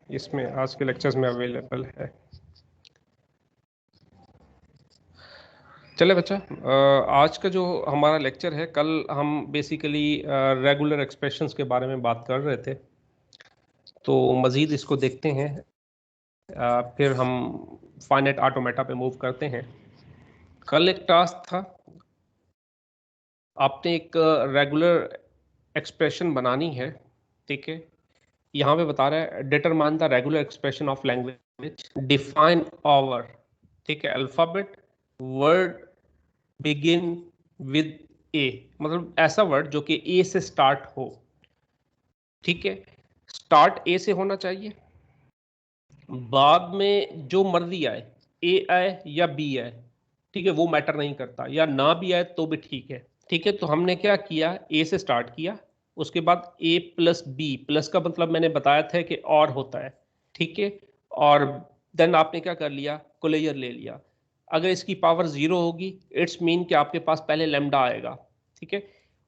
इसमें आज के लेक्चर्स में अवेलेबल है। चले बच्चा, आज का जो हमारा लेक्चर है, कल हम बेसिकली रेगुलर एक्सप्रेशंस के बारे में बात कर रहे थे, तो मज़ीद इसको देखते हैं। फिर हम फाइनाइट ऑटोमेटा पे मूव करते हैं। कल एक टास्क था, आपने एक रेगुलर एक्सप्रेशन बनानी है, ठीक है। यहाँ पे बता रहा है determine the regular expression of language, define over, ठीक है, alphabet word begin with a, मतलब ऐसा वर्ड जो कि ए से स्टार्ट हो, ठीक है। स्टार्ट ए से होना चाहिए, बाद में जो मर्जी आए, ए आए या बी आए, ठीक है, वो मैटर नहीं करता, या ना भी आए तो भी ठीक है, ठीक है। तो हमने क्या किया, ए से स्टार्ट किया, उसके बाद ए प्लस बी, प्लस का मतलब मैंने बताया था कि और होता है, ठीक है। और देन आपने क्या कर लिया, कोलेजर ले लिया। अगर इसकी पावर 0 होगी, इट्स मीन कि आपके पास पहले लेमडा आएगा, ठीक है।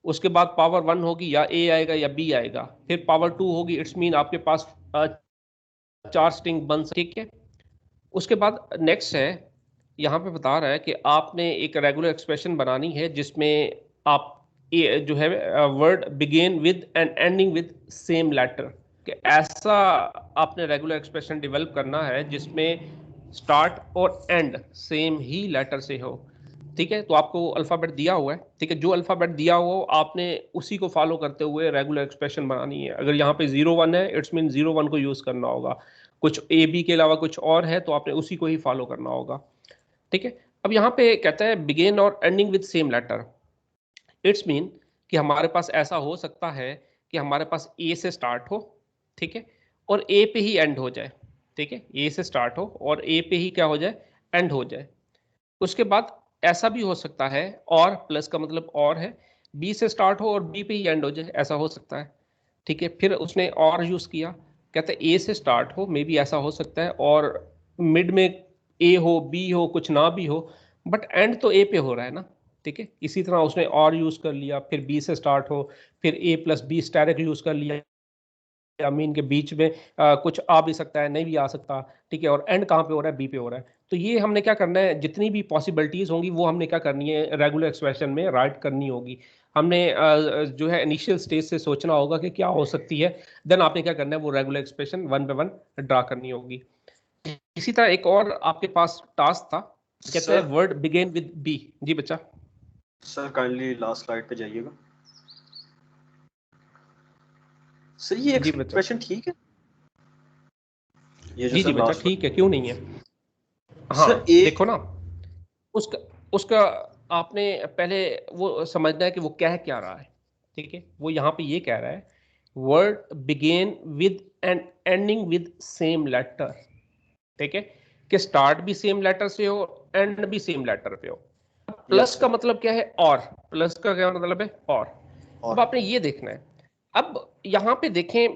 उसके बाद पावर 1 होगी, या ए आएगा या बी आएगा। फिर पावर 2 होगी, इट्स मीन आपके पास 4 स्ट्रिंग बन, ठीक है। उसके बाद नेक्स्ट है, यहाँ पे बता रहा है कि आपने एक रेगुलर एक्सप्रेशन बनानी है जिसमें आप जो है word begin with and ending with same letter, कि ऐसा आपने रेगुलर एक्सप्रेशन डेवलप करना है जिसमें स्टार्ट और एंड सेम ही लेटर से हो, ठीक है। तो आपको अल्फ़ाबेट दिया हुआ है, ठीक है, जो अल्फ़ाबेट दिया हुआ हो आपने उसी को फॉलो करते हुए रेगुलर एक्सप्रेशन बनानी है। अगर यहाँ पे 0 1 है, इट्स मीन 0 1 को यूज़ करना होगा। कुछ ए बी के अलावा कुछ और है तो आपने उसी को ही फॉलो करना होगा, ठीक है। अब यहाँ पे कहता है बिगेन और ending with same letter, it's mean कि हमारे पास ऐसा हो सकता है कि हमारे पास ए से स्टार्ट हो, ठीक है, और ए पे ही एंड हो जाए, ठीक है। ए से स्टार्ट हो और ए पे ही क्या हो जाए, एंड हो जाए। उसके बाद ऐसा भी हो सकता है, और प्लस का मतलब और है, बी से स्टार्ट हो और बी पे ही एंड हो जाए, ऐसा हो सकता है, ठीक है। फिर उसने और यूज किया, कहते हैं ए से स्टार्ट हो, मे बी ऐसा हो सकता है, और मिड में ए हो बी हो कुछ ना भी हो, बट एंड तो ए पे हो रहा है ना, ठीक है। इसी तरह उसने और यूज कर लिया, फिर बी से स्टार्ट हो, फिर ए प्लस बी स्टैरिक यूज कर लिया, मीन के बीच में कुछ आ भी सकता है, नहीं भी आ सकता, ठीक है। और एंड कहाँ पे हो रहा है, बी पे हो रहा है। तो ये हमने क्या करना है, जितनी भी पॉसिबिलिटीज होंगी वो हमने क्या करनी है, रेगुलर एक्सप्रेशन में राइट करनी होगी। हमने जो है इनिशियल स्टेज से सोचना होगा कि क्या हो सकती है, देन आपने क्या करना है, वो रेगुलर एक्सप्रेशन 1 बाय 1 ड्रा करनी होगी। इसी तरह एक और आपके पास टास्क था, कहते हैं sir word begin with B. जी बच्चा। सर काइंडली लास्ट स्लाइड पे जाइएगा। सर ये जी बच्चा। एक्सप्रेशन ठीक है, ये जो जी जी सर बच्चा, लास्ट ठीक है, क्यों नहीं है। सर हाँ एक देखो ना, उसका उसका आपने पहले वो समझना है कि वो कह क्या रहा है, ठीक है। वो यहाँ पे ये कह रहा है word begin with and ending with same letter, ठीक है, कि स्टार्ट भी सेम लेटर से हो, एंड भी सेम लेटर पे हो। प्लस यस का सर मतलब क्या है, और प्लस का क्या मतलब है, और। अब और आपने ये देखना है, अब यहाँ पे देखें,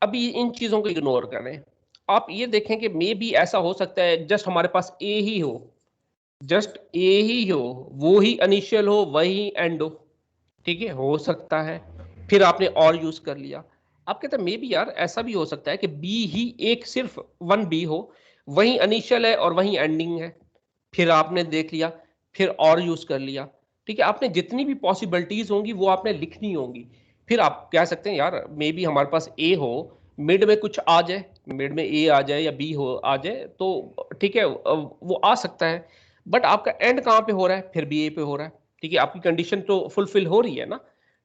अभी इन चीजों को इग्नोर करें। आप ये देखें कि मे बी ऐसा हो सकता है जस्ट हमारे पास ए ही हो, जस्ट ए ही हो, वो ही इनिशियल हो वही एंड हो, ठीक है, हो सकता है। फिर आपने और यूज कर लिया। आप कहते हैं मे बी यार ऐसा भी हो सकता है कि बी ही एक सिर्फ 1 बी हो, वही इनिशियल है और वही एंडिंग है। फिर आपने देख लिया, फिर और यूज कर लिया, ठीक है। आपने जितनी भी पॉसिबिलिटीज होंगी वो आपने लिखनी होंगी। फिर आप कह सकते हैं यार मे बी हमारे पास ए हो, मिड में कुछ आ जाए, मिड में ए आ जाए या बी हो आ जाए तो ठीक है, वो आ सकता है। बट आपका एंड कहाँ पे हो रहा है, फिर भी ए पे हो रहा है, ठीक है। आपकी कंडीशन तो फुलफिल हो रही है ना,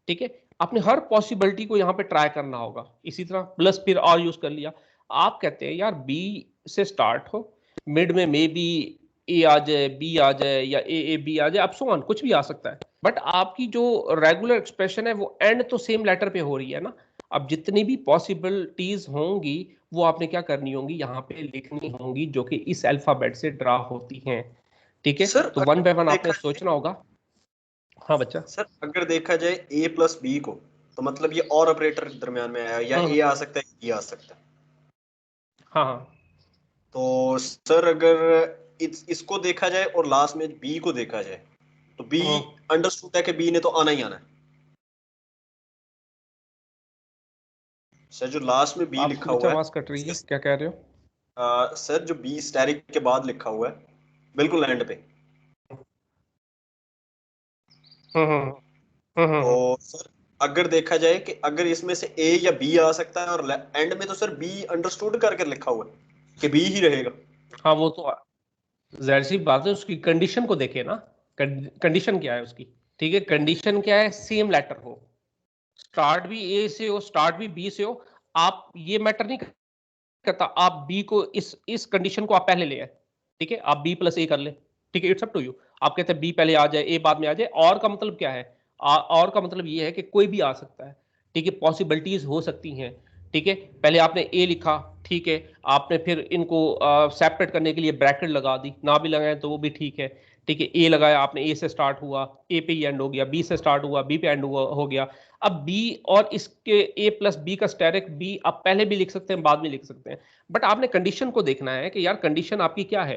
ठीक है। आपने हर पॉसिबिलिटी को यहाँ पे ट्राई करना होगा। इसी तरह प्लस फिर और यूज कर लिया। आप कहते हैं यार बी से स्टार्ट हो, मिड में मे बी ए आ जाए, बी आ जाए, या ए बी आ जाए, अब सो ऑन कुछ भी आ सकता है। बट आपकी जो रेगुलर एक्सप्रेशन है वो एंड तो सेम लेटर पे हो रही है ना। अब जितनी भी पॉसिबिलिटीज होंगी वो आपने क्या करनी होंगी, यहाँ पे लिखनी होंगी, जो कि इस अल्फाबेट से ड्रा होती हैं, ठीक है। सर तो अगर 1 बाय 1 आपने देखा जाए सोचना होगा। हाँ बच्चा। सर अगर देखा जाए ए प्लस बी को, तो मतलब ये और ऑपरेटर दरमियान में आया, या ए हम्म। आ सकता है ये आ सकता है। हाँ हाँ। तो सर अगर इसको देखा जाए और लास्ट में बी को देखा जाए, तो बी हम्म। अंडरस्टूड है कि बी ने तो आना ही आना है। सर जो लास्ट में बी आपकी लिखा बीच हुआ है आवाज कट रही है, क्या कह रहे हो? सर जो बी स्टैरिक के बाद लिखा हुआ है बिल्कुल एंड पे, हम्म हम्म हम्म। तो सर अगर देखा जाए कि अगर इसमें से ए या बी आ सकता है और एंड में तो सर बी अंडरस्टूड करके लिखा हुआ है कि बी ही रहेगा। हाँ वो तो जाहिर सी बात है, उसकी कंडीशन को देखे ना। कंडीशन क्या है उसकी? ठीक है, कंडीशन क्या है? सेम लेटर हो, स्टार्ट भी ए से हो, स्टार्ट भी बी से हो। आप ये मैटर नहीं करता, आप बी को इस कंडीशन को आप पहले ले आए, ठीक है, आप बी प्लस ए कर ले, ठीक है, इट्स अप टू यू। आप कहते हैं बी पहले आ जाए, ए बाद में आ जाए। और का मतलब क्या है? और का मतलब ये है कि कोई भी आ सकता है, ठीक है, पॉसिबिलिटीज हो सकती हैं, ठीक है। पहले आपने ए लिखा, ठीक है, आपने फिर इनको सेपरेट करने के लिए ब्रैकेट लगा दी, ना भी लगाए तो वो भी ठीक है, ठीक है। ए लगाया आपने, ए से स्टार्ट हुआ, ए पे ही एंड हो गया, बी से स्टार्ट हुआ, बी पे एंड हो गया। अब बी और इसके ए प्लस बी का स्टेरिक बी आप पहले भी लिख सकते हैं, बाद में लिख सकते हैं, बट आपने कंडीशन को देखना है कि यार कंडीशन आपकी क्या है,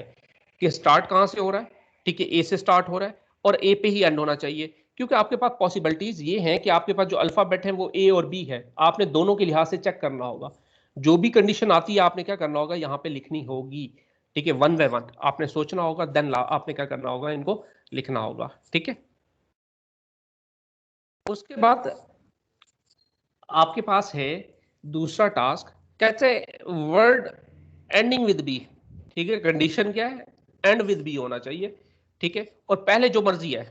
कि स्टार्ट कहां से हो रहा है, ठीक है, ए से स्टार्ट हो रहा है और ए पे ही एंड होना चाहिए। क्योंकि आपके पास पॉसिबिलिटीज ये हैं कि आपके पास जो अल्फाबेट है वो ए और बी है, आपने दोनों के लिहाज से चेक करना होगा। जो भी कंडीशन आती है आपने क्या करना होगा, यहाँ पे लिखनी होगी, ठीक है, वन बाय वन आपने सोचना होगा, देन आपने क्या करना होगा, इनको लिखना होगा, ठीक है। उसके बाद आपके पास है दूसरा टास्क, कहते हैं वर्ड एंडिंग विद बी, ठीक है। कंडीशन क्या है? एंड विद बी होना चाहिए, ठीक है। और पहले जो मर्जी है,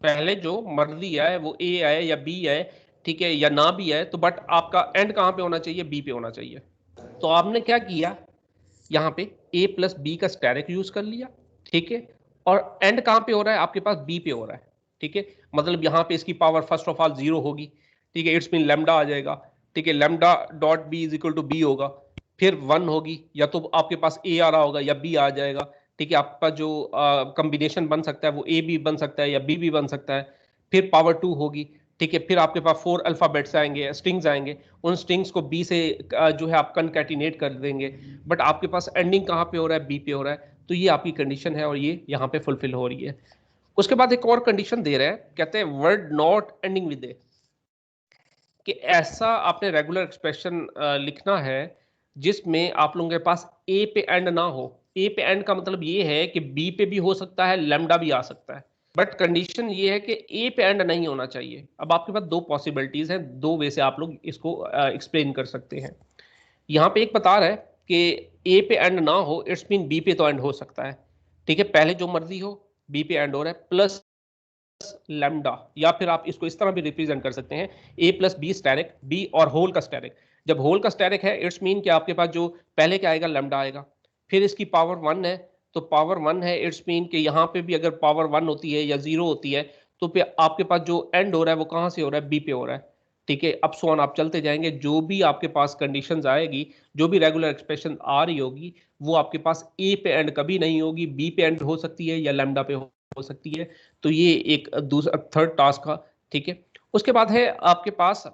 पहले जो मर्जी है वो ए आए या बी आए, ठीक है, या ना भी आए, तो बट आपका एंड कहां पे होना चाहिए? बी पे होना चाहिए। तो आपने क्या किया, यहाँ पे ए प्लस बी का स्टेरिक यूज कर लिया, ठीक है। और एंड कहां पे हो रहा है? आपके पास बी पे हो रहा है, ठीक है। मतलब यहाँ पे इसकी power first of all zero होगी, ठीक है, इट्स मीन लेमडा आ जाएगा, ठीक है, lambda dot B is equal to B होगा। फिर वन होगी, या तो आपके पास ए आ रहा होगा या बी आ जाएगा, ठीक है। आपका जो कॉम्बिनेशन बन सकता है वो ए भी बन सकता है या बी भी बन सकता है। फिर पावर टू होगी, ठीक है। फिर आपके पास फोर अल्फाबेट्स आएंगे, स्ट्रिंग्स आएंगे, उन स्ट्रिंग्स को बी से जो है आप कनकैटिनेट कर देंगे, बट आपके पास एंडिंग कहाँ पे हो रहा है? बी पे हो रहा है। तो ये आपकी कंडीशन है और ये यहाँ पे फुलफिल हो रही है। उसके बाद एक और कंडीशन दे रहे हैं, कहते हैं वर्ड नॉट एंडिंग विद ए, कि ऐसा आपने रेगुलर एक्सप्रेशन लिखना है जिसमें आप लोगों के पास ए पे एंड ना हो। ए पे एंड का मतलब ये है कि बी पे भी हो सकता है, लेमडा भी आ सकता है, बट कंडीशन ये है कि ए पे एंड नहीं होना चाहिए। अब आपके पास दो पॉसिबिलिटीज हैं, दो वे से आप लोग इसको एक्सप्लेन कर सकते हैं। यहाँ पे एक बता रहा है कि ए पे एंड ना हो, इट्स मीन बी पे तो एंड हो सकता है, ठीक है, पहले जो मर्जी हो, बी पे एंड हो रहा है, प्लस लैम्डा। या फिर आप इसको इस तरह भी रिप्रेजेंट कर सकते हैं, ए प्लस बी स्टेरिक, बी और होल का स्टेरिक। जब होल का स्टेरिक है, इट्स मीन कि आपके पास जो पहले क्या आएगा? लैम्डा आएगा। फिर इसकी पावर वन है, तो पावर वन है, इट्स मीन कि यहाँ पे भी अगर पावर वन होती है या जीरो होती है, तो फिर आपके पास जो एंड हो रहा है वो कहाँ से हो रहा है? बी पे हो रहा है, ठीक है। अब सो ऑन आप चलते जाएंगे, जो भी आपके पास कंडीशंस आएगी, जो भी रेगुलर एक्सप्रेशन आ रही होगी, वो आपके पास ए पे एंड कभी नहीं होगी, बी पे एंड हो सकती है या लैम्डा पे हो सकती है। तो ये एक दूसरा थर्ड टास्क का, ठीक है। उसके बाद है आपके पास,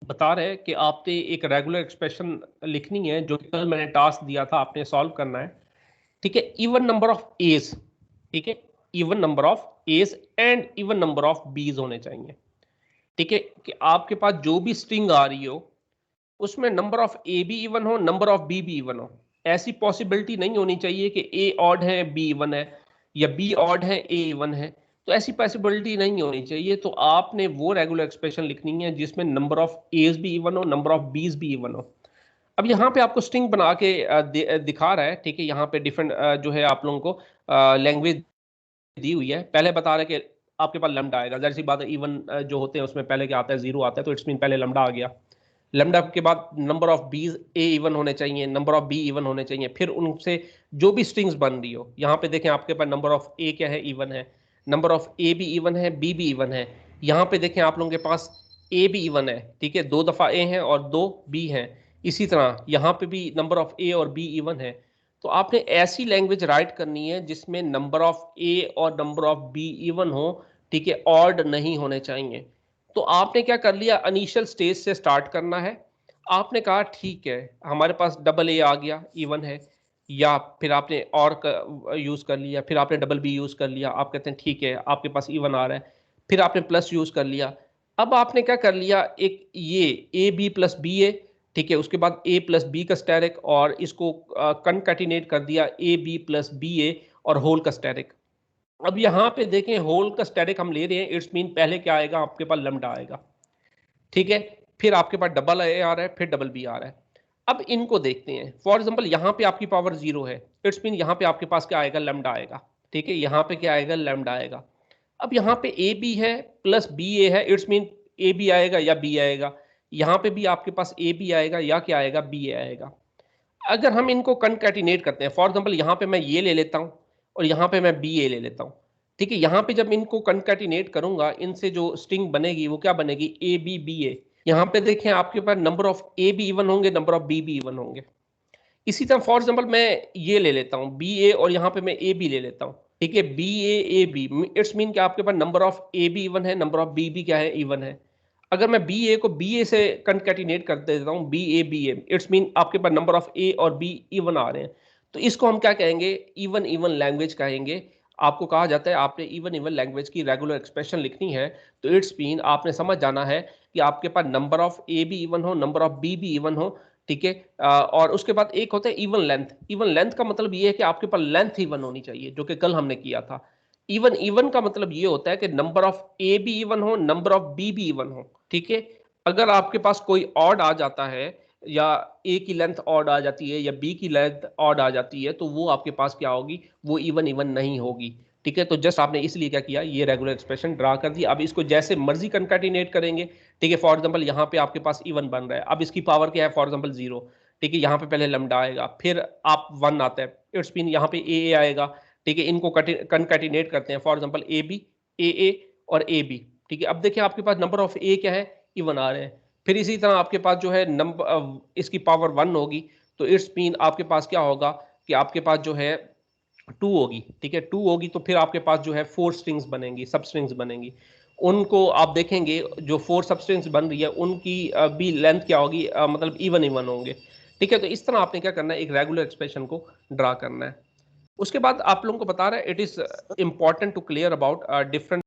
बता रहे हैं कि आपने एक रेगुलर एक्सप्रेशन लिखनी है, जो कल मैंने टास्क दिया था आपने सॉल्व करना है, ठीक है। इवन नंबर ऑफ एज, ठीक है, even number of a's and even number of b's होने चाहिए, ठीक है। कि आपके पास जो भी स्ट्रिंग आ रही हो उसमें नंबर ऑफ ए भी इवन हो, नंबर ऑफ बी भी इवन हो। ऐसी पॉसिबिलिटी नहीं होनी चाहिए कि ए ऑड है बी इवन है, या बी ऑड है ए इवन है। तो ऐसी पॉसिबिलिटी नहीं होनी चाहिए। तो आपने वो रेगुलर एक्सप्रेशन लिखनी है जिसमें नंबर ऑफ एज भी इवन हो, नंबर ऑफ बीज भी इवन हो। अब यहाँ पे आपको स्ट्रिंग बना के दिखा रहा है, ठीक है। यहाँ पे डिफरेंट जो है आप लोगों को लैंग्वेज दी हुई है। पहले बता रहे कि आपके पास लैम्डा आएगा, जाहिर सी बात है, इवन जो होते हैं उसमें पहले क्या आता है? जीरो आता है, तो इट्स मीन पहले लैम्डा आ गया। लैम्डा के बाद नंबर ऑफ बीज ए इवन होने चाहिए, नंबर ऑफ बी इवन होने चाहिए। फिर उनसे जो भी स्ट्रिंग्स बन रही हो, यहाँ पे देखें आपके पास नंबर ऑफ ए क्या है? इवन है। नंबर ऑफ ए भी इवन है, बी भी इवन है। यहाँ पे देखें आप लोगों के पास ए भी इवन है, ठीक है, दो दफा ए है और दो बी है। इसी तरह यहाँ पे भी नंबर ऑफ ए और बी इवन है। तो आपने ऐसी लैंग्वेज राइट करनी है जिसमें नंबर ऑफ ए और नंबर ऑफ बी इवन हो, ठीक है, ऑड नहीं होने चाहिए। तो आपने क्या कर लिया? इनिशियल स्टेज से स्टार्ट करना है। आपने कहा ठीक है, हमारे पास डबल ए आ गया, इवन है, या फिर आपने और यूज कर लिया, फिर आपने डबल बी यूज कर लिया, आप कहते हैं ठीक है आपके पास इवन आ रहा है, फिर आपने प्लस यूज कर लिया। अब आपने क्या कर लिया? एक ये ए बी प्लस बी ए, ठीक है। उसके बाद a प्लस बी का स्टेरिक और इसको कंकैटिनेट कर दिया ए बी प्लस बी ए और होल का स्टेरिक। अब यहाँ पे देखें होल का स्टेरिक हम ले रहे हैं, इट्स मीन पहले क्या आएगा आपके पास लैम्डा आएगा, ठीक है, फिर आपके पास डबल ए आ रहा है, फिर डबल बी आ रहा है। अब इनको देखते हैं। फॉर एग्जाम्पल यहाँ पे आपकी पावर 0 है, इट्स मीन यहाँ पे आपके पास क्या आएगा, लैम्डा आएगा, ठीक है, यहाँ पे क्या आएगा, लैम्डा आएगा। अब यहाँ पे ए बी है प्लस बी ए है, इट्स मीन ए बी आएगा या बी आएगा। यहाँ पे भी आपके पास ए बी आएगा या क्या आएगा, बी ए आएगा। अगर हम इनको कंकैटिनेट करते हैं, फॉर एग्जाम्पल यहाँ पे मैं ये ले लेता हूँ और यहाँ पे मैं बी ए ले लेता हूँ, ठीक है। यहाँ पे जब इनको कंकैटिनेट करूंगा, इनसे जो स्ट्रिंग बनेगी वो क्या बनेगी, ए बी बी ए। यहाँ पे देखें आपके पास नंबर ऑफ ए भी इवन होंगे, नंबर ऑफ बी भी इवन होंगे। इसी तरह फॉर एग्जाम्पल मैं ये ले लेता हूँ बी ए और यहाँ पे मैं ए बी ले लेता हूँ, ठीक है, B A B, it's mean कि आपके पास नंबर ऑफ ए भी इवन है, नंबर ऑफ बी भी क्या है, इवन है। अगर मैं बी ए को बी ए से कंकैटिनेट कर देता हूँ बी ए, इट्स मीन आपके पास नंबर ऑफ ए और बी इवन आ रहे हैं, तो इसको हम क्या कहेंगे, इवन इवन लैंग्वेज कहेंगे। आपको कहा जाता है आपने इवन इवन लैंग्वेज की रेगुलर एक्सप्रेशन लिखनी है, तो इट्स मीन आपने समझ जाना है कि आपके पास नंबर ऑफ ए भी इवन हो, नंबर ऑफ बी भी इवन हो, ठीक है। और उसके बाद एक होता है इवन लेंथ। इवन लेंथ का मतलब ये है कि आपके पास लेंथ इवन होनी चाहिए, जो कि कल हमने किया था। इवन इवन का मतलब ये होता है कि नंबर ऑफ ए भी इवन हो, नंबर ऑफ बी भी इवन हो, ठीक है। अगर आपके पास कोई ऑड आ जाता है या ए की लेंथ ऑड आ जाती है या बी की लेंथ ऑड आ जाती है, तो वो आपके पास क्या होगी, वो इवन इवन नहीं होगी, ठीक है। तो जस्ट आपने इसलिए क्या किया, ये रेगुलर एक्सप्रेशन ड्रा कर दी। अब इसको जैसे मर्जी कंकैटिनेट करेंगे, ठीक है। फॉर एग्जांपल यहाँ पे आपके पास इवन बन रहा है, अब इसकी पावर क्या है, फॉर एग्जांपल 0, ठीक है। यहाँ पे पहले लैम्डा आएगा, फिर आप 1 आता है, इट्स मीन यहाँ पे ए आएगा, ठीक है। इनको कंकैटिनेट करते हैं, फॉर एग्जांपल ए बी, ए और ए बी, ठीक है। अब देखिए आपके पास नंबर ऑफ ए क्या है, इवन आ रहे हैं। फिर इसी तरह आपके पास जो है नंबर इसकी पावर 1 होगी, तो इट्स मीन आपके पास क्या होगा कि आपके पास जो है 2 होगी, ठीक है। 2 होगी तो फिर आपके पास जो है 4 स्ट्रिंग्स बनेंगी, सब स्ट्रिंग्स बनेंगी। उनको आप देखेंगे जो 4 सब स्ट्रिंग्स बन रही है उनकी भी लेंथ क्या होगी, मतलब इवन इवन होंगे, ठीक है। तो इस तरह आपने क्या करना है, एक रेगुलर एक्सप्रेशन को ड्रा करना है। उसके बाद आप लोगों को बता रहा है it is important to clear about different